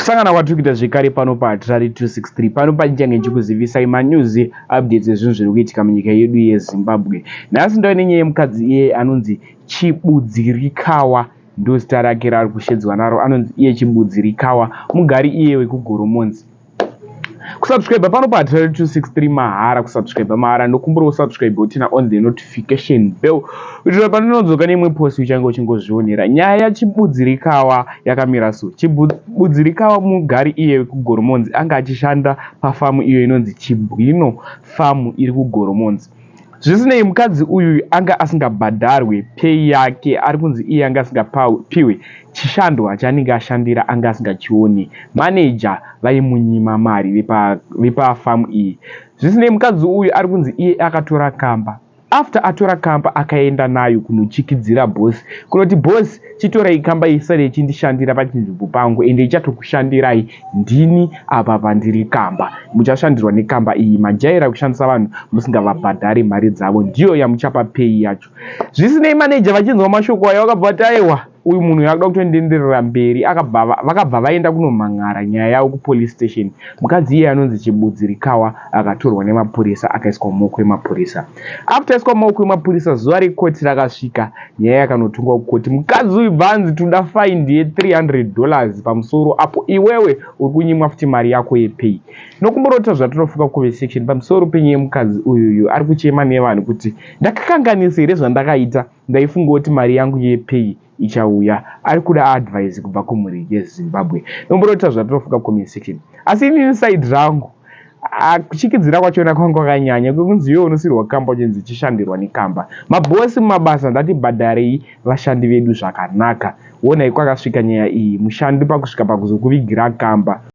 Kusangana kwatiri kuita zvekare pano paHarare 263 pano pachinge chikuzivisai manyuzi updates ezvinhu zviri kuitika munyika yedu yeZimbabwe. Nhasi ndauya nenyaya yemukadzi iye anonzi Chibudzirikawa, ndo zita rake raari kushedzwa naro, anonzi iye Chibudzirikawa, mugari iye wekugoromonzi. Kusubscribe pano paHarare 263 mahara, kusubscribe mahara, ndokumbura usubscribe utina on the notification bell kuitira pandinodzoka neimwe post uchange uchingozvionera. Nyaya yaChibudzirikawa yakamira so. Chibudzirikawa mugari iye wekugoromonzi anga achishanda pafamu iyo inonzi Chibwino famu iri kugoromonzi. Zvisinei, mukadzi uyu anga asingabhadharwe pay yake, ari kunzi iye anga asingapiwe chishandwa chaanenge ashandira, anga asingachioni. Manager vaimunyima mari vepafamu iyi. Zvisinei, mukadzi uyu ari kunzi iye akatora kamba. After atora kamba akaenda nayo kunochikidzira boss, kunoti boss, chitorai kamba isare chindishandira pachinzvimbo pangu ende ichatokushandirai ndini apa pandiri kamba. Muchashandirwa nekamba iyi, majaira kushandisa vanhu musingavabhadhari mari dzavo, ndiyo yamuchapa pay yacho. Zvisinei, manager vachinzwa mashoko ayo vakabva vati aiwa, uyu munhu akuda kutondenderera mberi, vakabva vaenda kunomhan'ara nyaya yavo kupolice station. Mukadzi iye anonzi Chibudzirikawa akatorwa nemapurisa akaiswa mumaoko emapurisa. After aiswa mumaoko emapurisa, zuva rekoti rakasvika, nyaya yakanotongwa kukoti. Mukadzi uyu bvanzi toda fine ye$300 pamusoro apo iwewe uri kunyimwa futi mari yako yepay. Nokumborota zvatinofuka comment section pamusoro penyaya yemukadzi uyuyu ari kuchema nevanhu kuti ndakakanganisa here zvandakaita, ndaifunga kuti mari yangu yepay ichauya. Ari kuda advice kubva kumhuri yeZimbabwe. Nomborota zvatinofuka comment section. Asi ini side rangu kuchikidzira kwachona kwangu kwakanyanya, kunzi iwe unosirwa kamba uchinzi chishandirwa nekamba. Mabhosi mumabasa ndatibhadharei vashandi vedu zvakanaka. Wonai kwakasvika nyaya iyi, mushandi pakusvika pakuzokuvigira kamba.